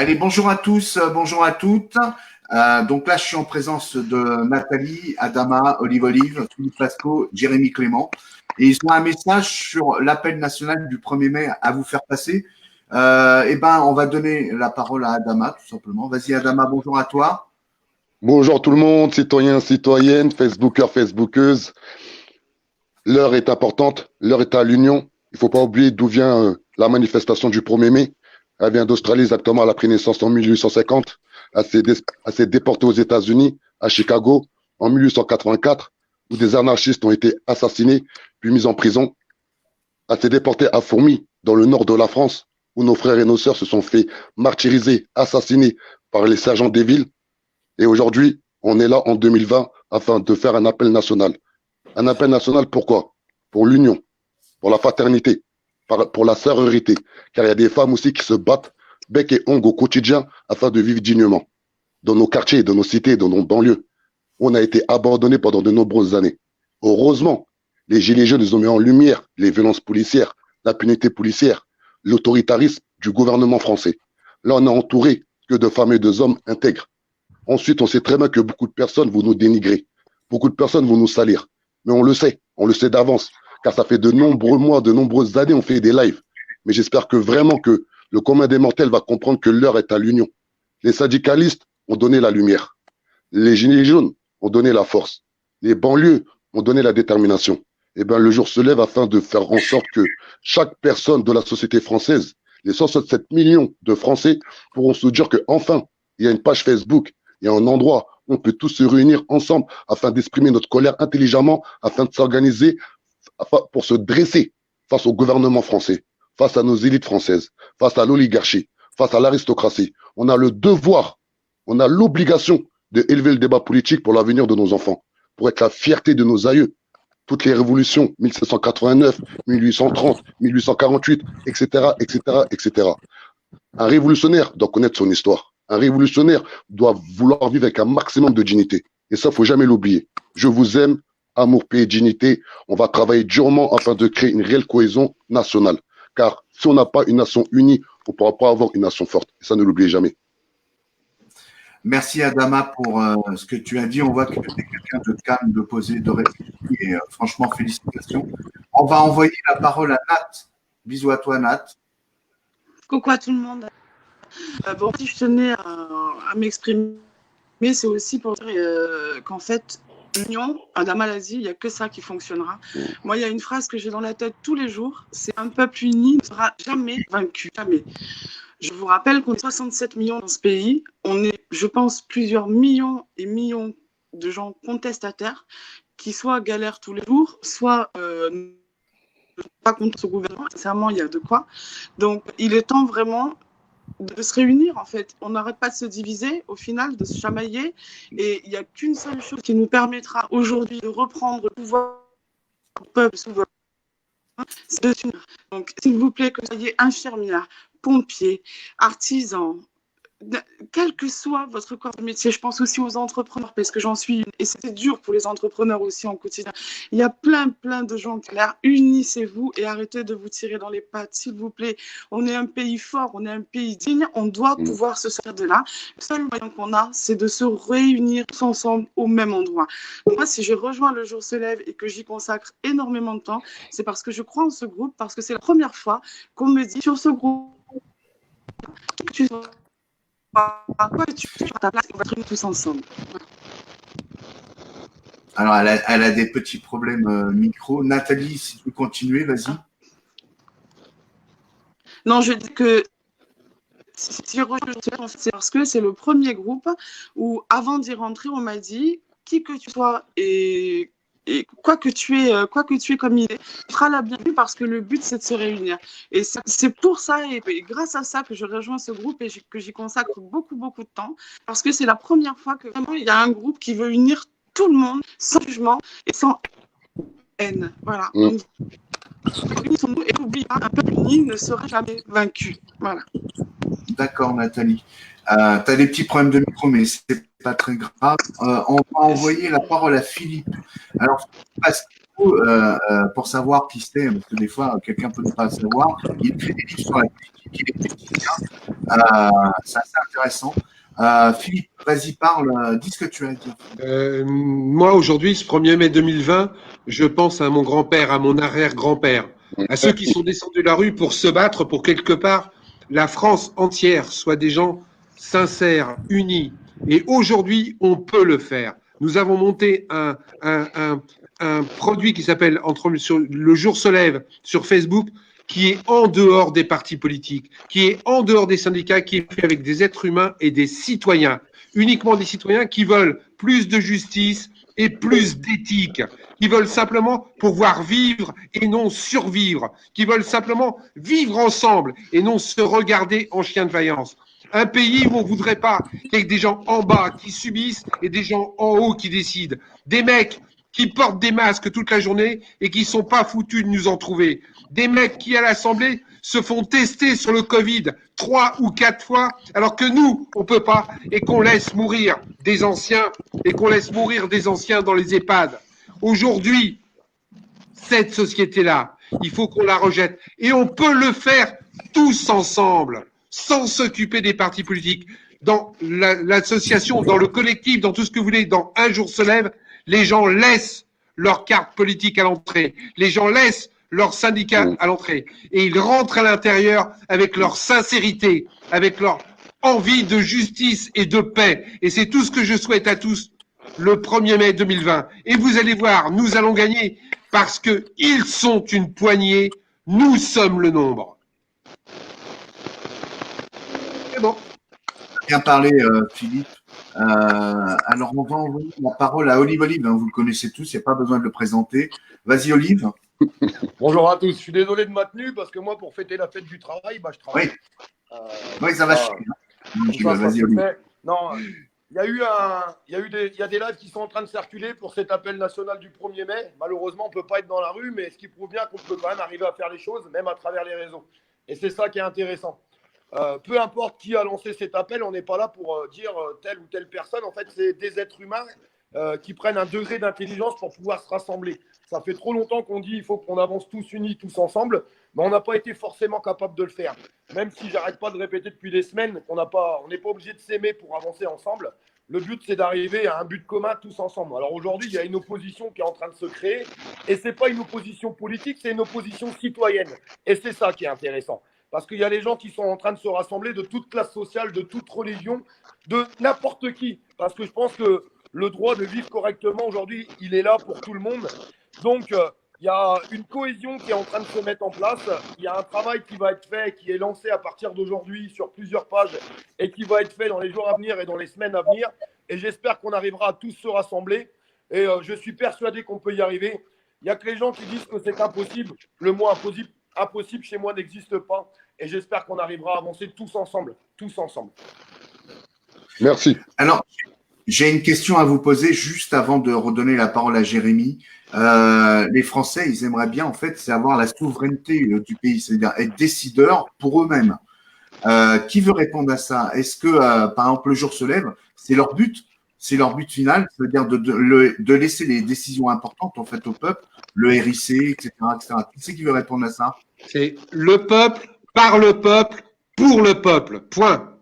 Allez, bonjour à tous, bonjour à toutes. Donc là, je suis en présence de Nathalie, Adama, Olive, Philippe Lascaux, Jérémy Clément. Et ils ont un message sur l'appel national du 1er mai à vous faire passer. On va donner la parole à Adama, tout simplement. Vas-y, Adama, bonjour à toi. Bonjour tout le monde, citoyens, citoyennes, Facebookers, Facebookeuses. L'heure est importante, l'heure est à l'union. Il ne faut pas oublier d'où vient la manifestation du 1er mai. Elle vient d'Australie, exactement. Elle a pris naissance en 1850. Elle s'est déportée aux États-Unis, à Chicago, en 1884, où des anarchistes ont été assassinés, puis mis en prison. Elle s'est déportée à Fourmi, dans le nord de la France, où nos frères et nos sœurs se sont fait martyriser, assassinés par les sergents des villes. Et aujourd'hui, on est là en 2020 afin de faire un appel national. Un appel national pourquoi? Pour l'union, pour la fraternité, pour la sœurité. Car il y a des femmes aussi qui se battent bec et ongle au quotidien afin de vivre dignement. Dans nos quartiers, dans nos cités, dans nos banlieues, on a été abandonnés pendant de nombreuses années. Heureusement, les Gilets jaunes ils ont mis en lumière les violences policières, l'impunité policière, l'autoritarisme du gouvernement français. Là, on est entouré que de femmes et d'hommes intègres. Ensuite, on sait très bien que beaucoup de personnes vont nous dénigrer. Beaucoup de personnes vont nous salir. Mais on le sait d'avance. Car ça fait de nombreux mois, de nombreuses années, on fait des lives. Mais j'espère que vraiment que le commun des mortels va comprendre que l'heure est à l'union. Les syndicalistes ont donné la lumière. Les gilets jaunes ont donné la force. Les banlieues ont donné la détermination. Eh bien, le jour se lève afin de faire en sorte que chaque personne de la société française, les 167 millions de Français, pourront se dire qu'enfin, il y a une page Facebook, il y a un endroit où on peut tous se réunir ensemble afin d'exprimer notre colère intelligemment, afin de s'organiser, pour se dresser face au gouvernement français, face à nos élites françaises, face à l'oligarchie, face à l'aristocratie. On a le devoir, on a l'obligation d'élever le débat politique pour l'avenir de nos enfants, pour être la fierté de nos aïeux. Toutes les révolutions, 1789, 1830, 1848, etc., etc., etc. Un révolutionnaire doit connaître son histoire. Un révolutionnaire doit vouloir vivre avec un maximum de dignité. Et ça, il ne faut jamais l'oublier. Je vous aime, amour, paix et dignité. On va travailler durement afin de créer une réelle cohésion nationale. Car si on n'a pas une nation unie, on ne pourra pas avoir une nation forte. Et ça, ne l'oubliez jamais. Merci Adama pour ce que tu as dit. On voit que tu es quelqu'un de calme, de posé, de réfléchi. Et franchement, félicitations. On va envoyer la parole à Nat. Bisous à toi, Nat. Coucou à tout le monde. Bon, si je tenais à m'exprimer, c'est aussi pour dire qu'en fait, l'union, Adama l'a dit, il n'y a que ça qui fonctionnera. Moi, il y a une phrase que j'ai dans la tête tous les jours, c'est un peuple uni ne sera jamais vaincu, jamais. Je vous rappelle qu'on est 67 millions dans ce pays, on est, je pense, plusieurs millions et millions de gens contestataires qui soit galèrent tous les jours, soit pas contre ce gouvernement. Sincèrement, il y a de quoi. Donc, il est temps vraiment de se réunir, en fait. On n'arrête pas de se diviser, au final, de se chamailler. Et il n'y a qu'une seule chose qui nous permettra aujourd'hui de reprendre le pouvoir du peuple souverain, c'est de s'unir. Donc, s'il vous plaît, que vous soyez infirmières, pompiers, artisans, quel que soit votre corps de métier, je pense aussi aux entrepreneurs, parce que j'en suis une, et c'est dur pour les entrepreneurs aussi en quotidien. Il y a plein de gens qui ont l'air, unissez-vous et arrêtez de vous tirer dans les pattes, s'il vous plaît. On est un pays fort, on est un pays digne, on doit pouvoir se sortir de là. Le seul moyen qu'on a, c'est de se réunir tous ensemble au même endroit. Donc moi, si je rejoins Le Jour se lève et que j'y consacre énormément de temps, c'est parce que je crois en ce groupe, parce que c'est la première fois qu'on me dit sur ce groupe, quoi tu fais à ta place, on va travailler tous ensemble. Alors, elle a des petits problèmes micro. Nathalie, si tu veux continuer, vas-y. Non, je dis que si je rejoins, c'est parce que c'est le premier groupe où, avant d'y rentrer, on m'a dit qui que tu sois et quoi que tu aies comme idée, tu seras la bienvenue parce que le but, c'est de se réunir. Et c'est pour ça et grâce à ça que je rejoins ce groupe et que j'y consacre beaucoup de temps, parce que c'est la première fois que vraiment il y a un groupe qui veut unir tout le monde sans jugement et sans haine. Voilà. Donc, unissons-nous et n'oubliez pas, un peuple uni ne sera jamais vaincu. Voilà. D'accord, Nathalie. Tu as des petits problèmes de micro, mais ce n'est pas très grave. On va envoyer la parole à Philippe. Alors, pour savoir qui c'est, parce que des fois, quelqu'un peut ne pas savoir, il fait des livres sur la politique, il est politicien. C'est assez intéressant. Philippe, vas-y, parle, dis ce que tu as à dire. Moi, aujourd'hui, ce 1er mai 2020, je pense à mon grand-père, à mon arrière-grand-père, à ceux qui sont descendus de la rue pour se battre pour quelque part la France entière soit des gens sincères, unis. Et aujourd'hui, on peut le faire. Nous avons monté un produit qui s'appelle Le Jour se lève sur Facebook, qui est en dehors des partis politiques, qui est en dehors des syndicats, qui est fait avec des êtres humains et des citoyens, uniquement des citoyens qui veulent plus de justice et plus d'éthique, qui veulent simplement pouvoir vivre et non survivre, qui veulent simplement vivre ensemble et non se regarder en chien de faïence. Un pays où on voudrait pas qu'il y ait des gens en bas qui subissent et des gens en haut qui décident. Des mecs qui portent des masques toute la journée et qui sont pas foutus de nous en trouver. Des mecs qui, à l'Assemblée, se font tester sur le Covid 3 ou 4 fois, alors que nous, on peut pas, et qu'on laisse mourir des anciens, dans les EHPAD. Aujourd'hui, cette société-là, il faut qu'on la rejette. Et on peut le faire tous ensemble, sans s'occuper des partis politiques. Dans l'association, dans le collectif, dans tout ce que vous voulez, dans Un jour se lève, les gens laissent leur carte politique à l'entrée. Les gens laissent leur syndicat à l'entrée. Et ils rentrent à l'intérieur avec leur sincérité, avec leur envie de justice et de paix. Et c'est tout ce que je souhaite à tous le 1er mai 2020. Et vous allez voir, nous allons gagner parce que ils sont une poignée, nous sommes le nombre. C'est bon. Bien parlé, Philippe. Alors, on va envoyer la parole à Olive Olive. Hein, vous le connaissez tous, il n'y a pas besoin de le présenter. Vas-y, Olive. Bonjour à tous. Je suis désolé de ma tenue parce que moi, pour fêter la fête du travail, je travaille. Oui, oui ça va. Vas-y, Olive. Non, il y a des lives qui sont en train de circuler pour cet appel national du 1er mai. Malheureusement, on ne peut pas être dans la rue, mais ce qui prouve bien qu'on peut quand même arriver à faire les choses, même à travers les réseaux. Et c'est ça qui est intéressant. Peu importe qui a lancé cet appel, on n'est pas là pour dire telle ou telle personne. En fait, c'est des êtres humains qui prennent un degré d'intelligence pour pouvoir se rassembler. Ça fait trop longtemps qu'on dit qu'il faut qu'on avance tous unis, tous ensemble, mais on n'a pas été forcément capable de le faire. Même si j'arrête pas de répéter depuis des semaines qu'on n'est pas obligé de s'aimer pour avancer ensemble. Le but, c'est d'arriver à un but commun tous ensemble. Alors aujourd'hui, il y a une opposition qui est en train de se créer, et c'est pas une opposition politique, c'est une opposition citoyenne. Et c'est ça qui est intéressant. Parce qu'il y a des gens qui sont en train de se rassembler de toute classe sociale, de toute religion, de n'importe qui. Parce que je pense que le droit de vivre correctement aujourd'hui, il est là pour tout le monde. Donc, il y a une cohésion qui est en train de se mettre en place. Il y a un travail qui va être fait, qui est lancé à partir d'aujourd'hui sur plusieurs pages et qui va être fait dans les jours à venir et dans les semaines à venir. Et j'espère qu'on arrivera à tous se rassembler. Et je suis persuadé qu'on peut y arriver. Il n'y a que les gens qui disent que c'est impossible. Le mot impossible chez moi n'existe pas. Et j'espère qu'on arrivera à avancer tous ensemble. Tous ensemble. Merci. Alors, j'ai une question à vous poser juste avant de redonner la parole à Jérémy. Les Français, ils aimeraient bien, en fait, c'est avoir la souveraineté du pays, c'est-à-dire être décideurs pour eux-mêmes. Qui veut répondre à ça? Est-ce que, par exemple, le jour se lève, c'est leur but? C'est leur but final, c'est-à-dire de laisser les décisions importantes, en fait, au peuple, le RIC, etc., etc. Qui c'est qui veut répondre à ça? C'est le peuple, par le peuple, pour le peuple. Point.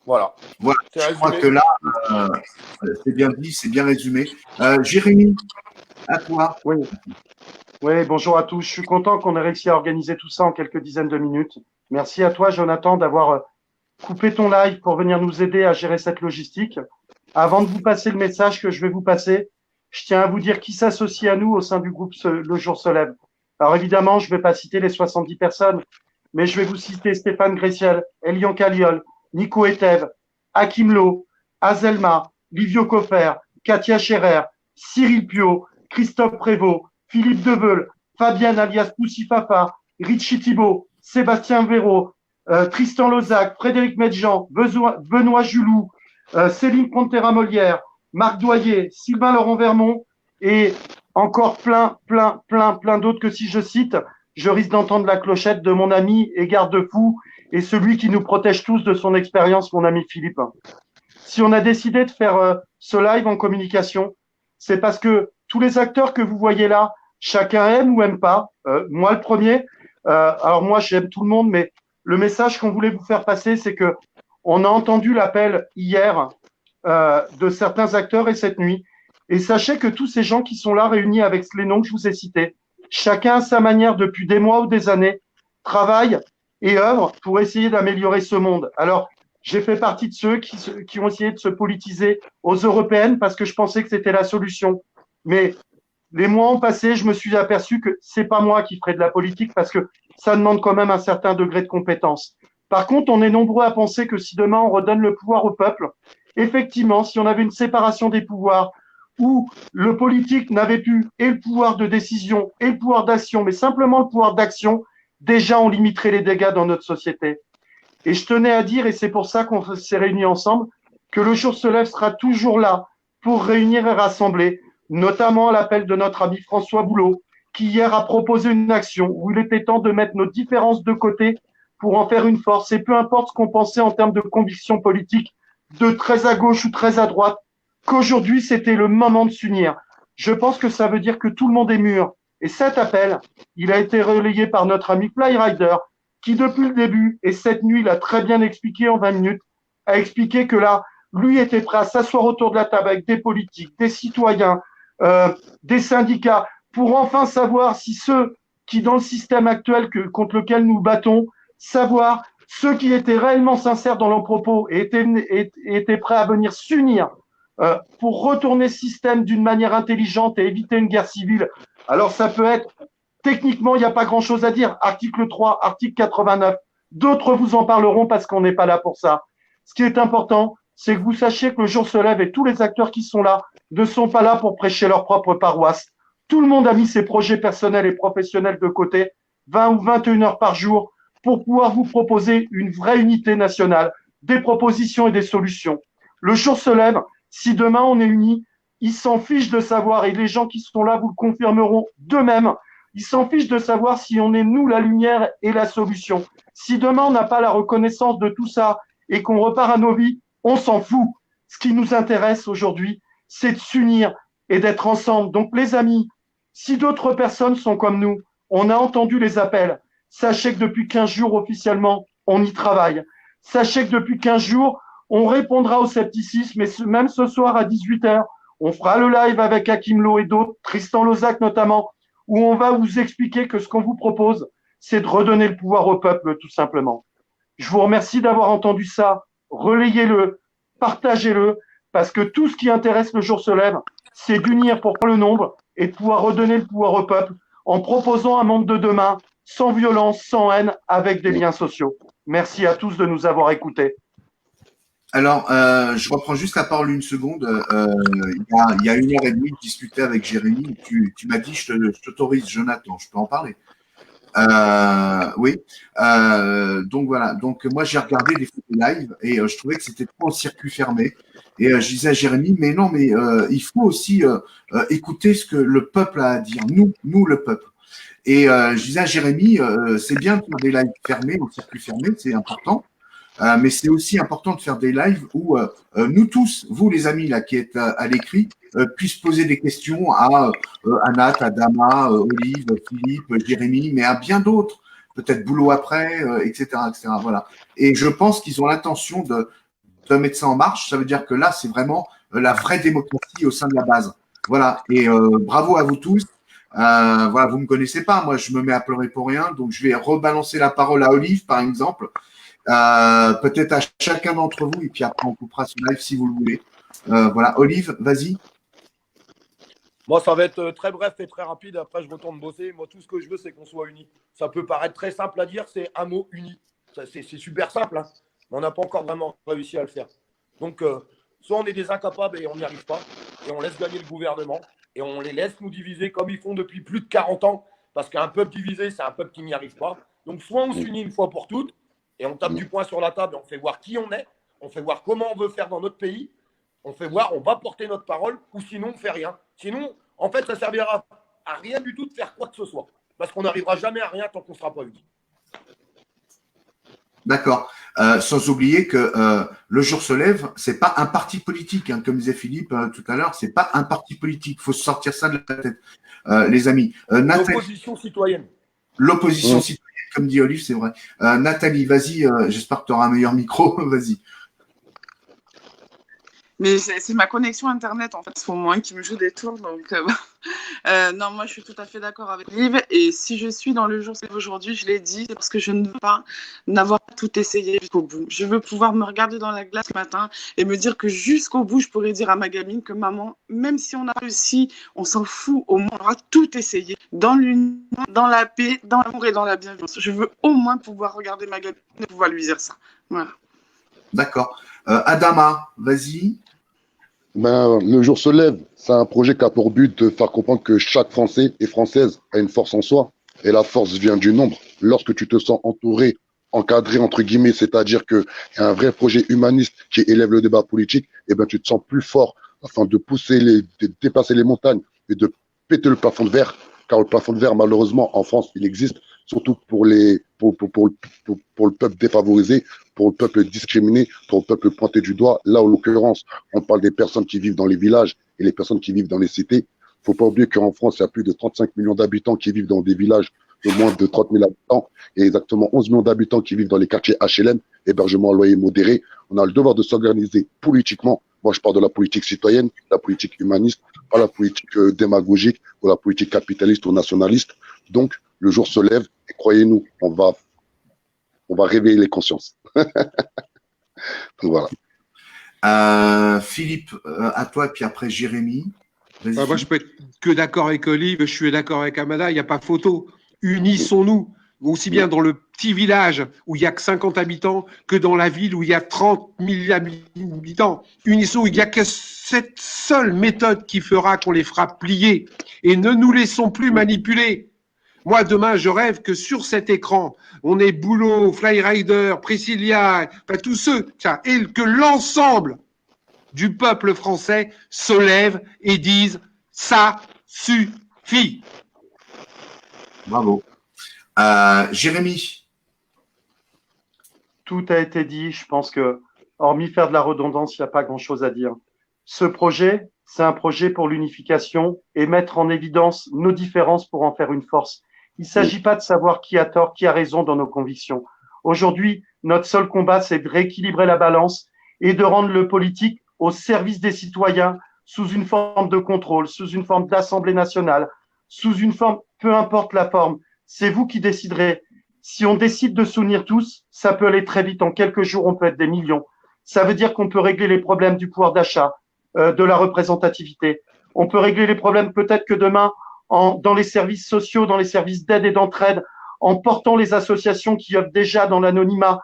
Voilà. Je crois que là, c'est bien dit, c'est bien résumé. Jérémy, à toi. Oui, bonjour à tous. Je suis content qu'on ait réussi à organiser tout ça en quelques dizaines de minutes. Merci à toi, Jonathan, d'avoir coupé ton live pour venir nous aider à gérer cette logistique. Avant de vous passer le message que je vais vous passer, je tiens à vous dire qui s'associe à nous au sein du groupe Le Jour se lève. Alors évidemment, je ne vais pas citer les 70 personnes, mais je vais vous citer Stéphane Gressiel, Elian Caliol, Nico Etev, Hakim Lo, Azelma, Livio Coffer, Katia Scherer, Cyril Pio, Christophe Prévost, Philippe Deveul, Fabienne alias Poussifafa, Richie Thibault, Sébastien Véraud, Tristan Lozac, Frédéric Medjean, Benoît Julou, Céline Pontera-Molière, Marc Doyer, Sylvain Laurent Vermont et encore plein d'autres que si je cite, je risque d'entendre la clochette de mon ami et garde-fou et celui qui nous protège tous de son expérience, mon ami Philippe. Si on a décidé de faire ce live en communication, c'est parce que tous les acteurs que vous voyez là, chacun aime ou aime pas. Moi, le premier. Alors moi, j'aime tout le monde, mais le message qu'on voulait vous faire passer, c'est que on a entendu l'appel hier de certains acteurs et cette nuit. Et sachez que tous ces gens qui sont là réunis avec les noms que je vous ai cités, chacun à sa manière depuis des mois ou des années, travaille et œuvre pour essayer d'améliorer ce monde. Alors, j'ai fait partie de ceux qui ont essayé de se politiser aux européennes parce que je pensais que c'était la solution. Mais les mois ont passé, je me suis aperçu que c'est pas moi qui ferai de la politique parce que ça demande quand même un certain degré de compétence. Par contre, on est nombreux à penser que si demain on redonne le pouvoir au peuple, effectivement, si on avait une séparation des pouvoirs où le politique n'avait plus et le pouvoir de décision et le pouvoir d'action, mais simplement le pouvoir d'action, déjà on limiterait les dégâts dans notre société. Et je tenais à dire, et c'est pour ça qu'on s'est réunis ensemble, que le jour se lève sera toujours là pour réunir et rassembler, notamment à l'appel de notre ami François Boulot, qui hier a proposé une action où il était temps de mettre nos différences de côté pour en faire une force. Et peu importe ce qu'on pensait en termes de convictions politiques, de très à gauche ou très à droite, qu'aujourd'hui c'était le moment de s'unir. Je pense que ça veut dire que tout le monde est mûr. Et cet appel, il a été relayé par notre ami Flyrider, qui depuis le début, et cette nuit l'a très bien expliqué en 20 minutes, a expliqué que là, lui était prêt à s'asseoir autour de la table avec des politiques, des citoyens, des syndicats, pour enfin savoir si ceux qui, dans le système actuel contre lequel nous battons, savoir ceux qui étaient réellement sincères dans leurs propos et étaient prêts à venir s'unir pour retourner ce système d'une manière intelligente et éviter une guerre civile. Alors ça peut être, techniquement, il n'y a pas grand-chose à dire. Article 3, article 89. D'autres vous en parleront parce qu'on n'est pas là pour ça. Ce qui est important, c'est que vous sachiez que le jour se lève et tous les acteurs qui sont là ne sont pas là pour prêcher leur propre paroisse. Tout le monde a mis ses projets personnels et professionnels de côté, 20 ou 21 heures par jour, pour pouvoir vous proposer une vraie unité nationale, des propositions et des solutions. Le jour se lève, si demain on est unis, ils s'en fichent de savoir, et les gens qui sont là vous le confirmeront d'eux-mêmes, ils s'en fichent de savoir si on est nous la lumière et la solution. Si demain on n'a pas la reconnaissance de tout ça et qu'on repart à nos vies, on s'en fout. Ce qui nous intéresse aujourd'hui, c'est de s'unir et d'être ensemble. Donc les amis, si d'autres personnes sont comme nous, on a entendu les appels. Sachez que depuis 15 jours officiellement, on y travaille. Sachez que depuis 15 jours, on répondra au scepticisme et même ce soir à 18h, on fera le live avec Hakim Lo et d'autres, Tristan Lozac notamment, où on va vous expliquer que ce qu'on vous propose, c'est de redonner le pouvoir au peuple tout simplement. Je vous remercie d'avoir entendu ça. Relayez-le, partagez-le, parce que tout ce qui intéresse le jour se lève, c'est d'unir pour le nombre et de pouvoir redonner le pouvoir au peuple en proposant un monde de demain sans violence, sans haine, avec des liens sociaux. Merci à tous de nous avoir écoutés. Alors, je reprends juste la parole une seconde. Il y a 1h30, je discutais avec Jérémy. Tu m'as dit, je t'autorise, Jonathan, je peux en parler. Oui. Donc voilà. Donc moi j'ai regardé les photos live et je trouvais que c'était trop en circuit fermé. Et je disais à Jérémy, mais non, mais il faut aussi écouter ce que le peuple a à dire. Nous le peuple. Et je disais à Jérémy, c'est bien de faire des lives fermés, en circuit fermé, c'est important. Mais c'est aussi important de faire des lives où nous tous, vous les amis là qui êtes à l'écrit, puissent poser des questions à Anat, à Dama, Olive, Philippe, Jérémy, mais à bien d'autres, peut-être Boulot après, etc., etc. Voilà. Et je pense qu'ils ont l'intention de mettre ça en marche. Ça veut dire que là, c'est vraiment la vraie démocratie au sein de la base. Voilà. Et bravo à vous tous. Voilà, vous me connaissez pas. Moi, je me mets à pleurer pour rien. Donc, je vais rebalancer la parole à Olive, par exemple. Peut-être à chacun d'entre vous, et puis après on coupera ce live si vous le voulez. Voilà, Olive, vas-y. Moi, ça va être très bref et très rapide. Après, je retourne bosser. Moi, tout ce que je veux, c'est qu'on soit unis. Ça peut paraître très simple à dire, c'est un mot uni. C'est super simple, hein, mais on n'a pas encore vraiment réussi à le faire. Donc, soit on est des incapables et on n'y arrive pas, et on laisse gagner le gouvernement, et on les laisse nous diviser comme ils font depuis plus de 40 ans, parce qu'un peuple divisé, c'est un peuple qui n'y arrive pas. Donc, soit on s'unit une fois pour toutes, et on tape du poing sur la table et on fait voir qui on est, on fait voir comment on veut faire dans notre pays, on fait voir, on va porter notre parole, ou sinon on ne fait rien. Sinon, en fait, ça ne servira à rien du tout de faire quoi que ce soit, parce qu'on n'arrivera jamais à rien tant qu'on ne sera pas unis. D'accord. Sans oublier que le jour se lève, c'est pas un parti politique, hein, comme disait Philippe tout à l'heure, c'est pas un parti politique. Il faut se sortir ça de la tête, les amis. L'opposition citoyenne. L'opposition citoyenne, comme dit Olive, c'est vrai. Nathalie, vas-y, j'espère que tu auras un meilleur micro, vas-y. Mais c'est ma connexion Internet, en fait, c'est moi qui me joue des tours. Donc, non, moi, je suis tout à fait d'accord avec Liv. Et si je suis dans le jour aujourd'hui, je l'ai dit, c'est parce que je ne veux pas n'avoir tout essayé jusqu'au bout. Je veux pouvoir me regarder dans la glace ce matin et me dire que jusqu'au bout, je pourrais dire à ma gamine que maman, même si on a réussi, on s'en fout, au moins, on aura tout essayé. Dans l'union, dans la paix, dans l'amour et dans la bienveillance. Je veux au moins pouvoir regarder ma gamine et pouvoir lui dire ça. Voilà. D'accord. Adama, vas-y. Ben, le jour se lève, c'est un projet qui a pour but de faire comprendre que chaque Français et Française a une force en soi. Et la force vient du nombre. Lorsque tu te sens entouré, encadré, entre guillemets, c'est-à-dire qu'il y a un vrai projet humaniste qui élève le débat politique, et ben, tu te sens plus fort afin de de dépasser les montagnes et de péter le plafond de verre. Car le plafond de verre, malheureusement, en France, il existe, surtout pour le peuple défavorisé, pour le peuple discriminé, pour le peuple pointé du doigt. Là, en l'occurrence, on parle des personnes qui vivent dans les villages et les personnes qui vivent dans les cités. Faut pas oublier qu'en France, il y a plus de 35 millions d'habitants qui vivent dans des villages de moins de 30 000 habitants et exactement 11 millions d'habitants qui vivent dans les quartiers HLM, hébergement à loyer modéré. On a le devoir de s'organiser politiquement. Moi, je parle de la politique citoyenne, la politique humaniste, pas la politique démagogique ou la politique capitaliste ou nationaliste. Donc, le jour se lève et croyez-nous, on va réveiller les consciences. Donc, voilà. Philippe, à toi, et puis après Jérémy. Moi, je peux être que d'accord avec Olive, je suis d'accord avec Amada, il n'y a pas photo. Unissons-nous, aussi bien dans le petit village où il n'y a que 50 habitants que dans la ville où il y a 30 000 habitants. Unissons, il n'y a que cette seule méthode qui fera qu'on les fera plier. Et ne nous laissons plus manipuler. Moi, demain, je rêve que sur cet écran, on ait Boulot, Flyrider, Priscilla, enfin, tous ceux, et que l'ensemble du peuple français se lève et dise « ça suffit ». Bravo. Jérémy. Tout a été dit. Je pense que, hormis faire de la redondance, il n'y a pas grand-chose à dire. Ce projet, c'est un projet pour l'unification et mettre en évidence nos différences pour en faire une force. Il ne s'agit pas de savoir qui a tort, qui a raison dans nos convictions. Aujourd'hui, notre seul combat, c'est de rééquilibrer la balance et de rendre le politique au service des citoyens sous une forme de contrôle, sous une forme d'Assemblée nationale, sous une forme, peu importe la forme. C'est vous qui déciderez. Si on décide de s'unir tous, ça peut aller très vite. En quelques jours, on peut être des millions. Ça veut dire qu'on peut régler les problèmes du pouvoir d'achat, de la représentativité. On peut régler les problèmes peut-être que demain, dans les services sociaux, dans les services d'aide et d'entraide, en portant les associations qui œuvrent déjà dans l'anonymat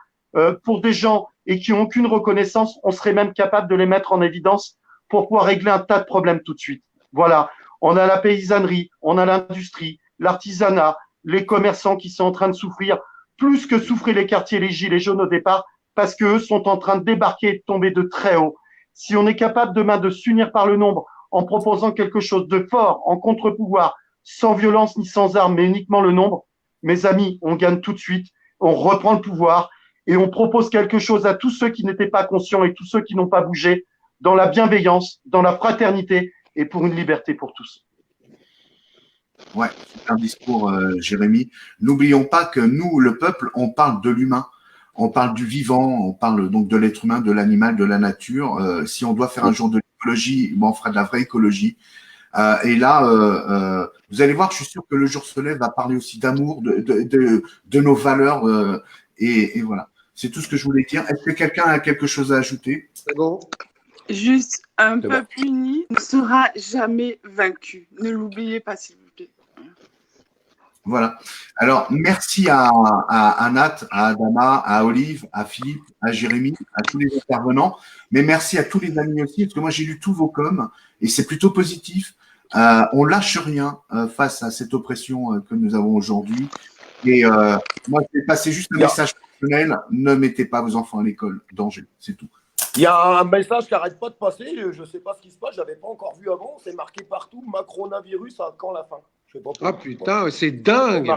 pour des gens et qui n'ont aucune reconnaissance, on serait même capable de les mettre en évidence pour pouvoir régler un tas de problèmes tout de suite. Voilà, on a la paysannerie, on a l'industrie, l'artisanat, les commerçants qui sont en train de souffrir, plus que souffraient les quartiers, les gilets jaunes au départ, parce qu'eux sont en train de débarquer et de tomber de très haut. Si on est capable demain de s'unir par le nombre en proposant quelque chose de fort, en contre-pouvoir, sans violence ni sans armes, mais uniquement le nombre, mes amis, on gagne tout de suite, on reprend le pouvoir et on propose quelque chose à tous ceux qui n'étaient pas conscients et tous ceux qui n'ont pas bougé, dans la bienveillance, dans la fraternité et pour une liberté pour tous. Ouais, c'est un discours, Jérémy. N'oublions pas que nous, le peuple, on parle de l'humain, on parle du vivant, on parle donc de l'être humain, de l'animal, de la nature. Si on doit faire un jour de l'écologie, bon, on fera de la vraie écologie. Et là, vous allez voir, je suis sûr que le jour se lève va parler aussi d'amour, de nos valeurs. Et voilà, c'est tout ce que je voulais dire. Est-ce que quelqu'un a quelque chose à ajouter? C'est bon. Juste, un peuple uni ne sera jamais vaincu. Ne l'oubliez pas, s'il vous plaît. Voilà. Alors, merci à Nat, à Adama, à Olive, à Philippe, à Jérémy, à tous les intervenants. Mais merci à tous les amis aussi, parce que moi, j'ai lu tous vos coms et c'est plutôt positif. On lâche rien face à cette oppression que nous avons aujourd'hui. Et moi, je vais passer juste un message personnel. Ne mettez pas vos enfants à l'école. Danger, c'est tout. Il y a un message qui n'arrête pas de passer. Je ne sais pas ce qui se passe. Je n'avais pas encore vu avant. C'est marqué partout. Macronavirus, à quand la fin? Ah putain, c'est dingue!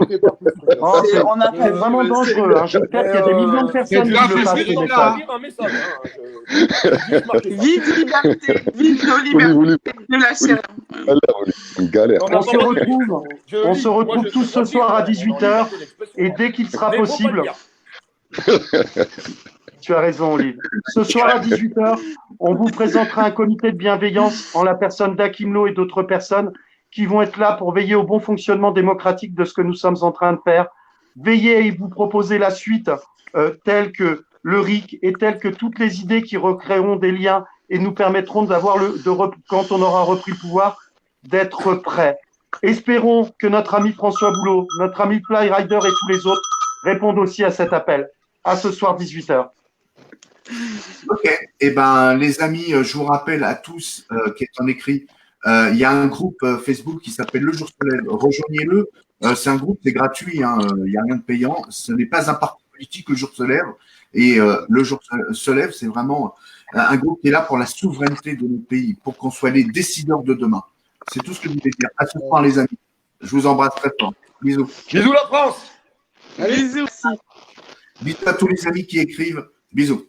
Oh, c'est vraiment dangereux. Hein. J'espère qu'il y a des millions de personnes qui le passent ces messages. Vive liberté, vive nos libertés, de la chair. Une galère. On n'a On pas se besoin de- retrouve, Je on lis, se moi, retrouve je- tous je ce peux soir à dire, 18h. on l'expression. Et dès qu'il sera Mais faut pas possible, le dire. tu as raison, Olive. Ce soir à 18h, on vous présentera un comité de bienveillance en la personne d'Hakim Lo et d'autres personnes qui vont être là pour veiller au bon fonctionnement démocratique de ce que nous sommes en train de faire. Veillez et vous proposer la suite telle que le RIC et telle que toutes les idées qui recréeront des liens et nous permettront d'avoir quand on aura repris le pouvoir, d'être prêts. Espérons que notre ami François Boulot, notre ami Flyrider et tous les autres répondent aussi à cet appel. À ce soir 18h. Ok. Eh ben, les amis, je vous rappelle à tous qui est en écrit, il y a un groupe Facebook qui s'appelle Le Jour se lève. Rejoignez-le. C'est un groupe, c'est gratuit, hein, il n'y a rien de payant. Ce n'est pas un parti politique, Le Jour se lève. Et Le Jour se lève, c'est vraiment un groupe qui est là pour la souveraineté de notre pays, pour qu'on soit les décideurs de demain. C'est tout ce que je voulais dire. À ce soir, les amis. Je vous embrasse très fort. Bisous. Bisous la France. Bisous aussi. Bisous à tous les amis qui écrivent. Bisous.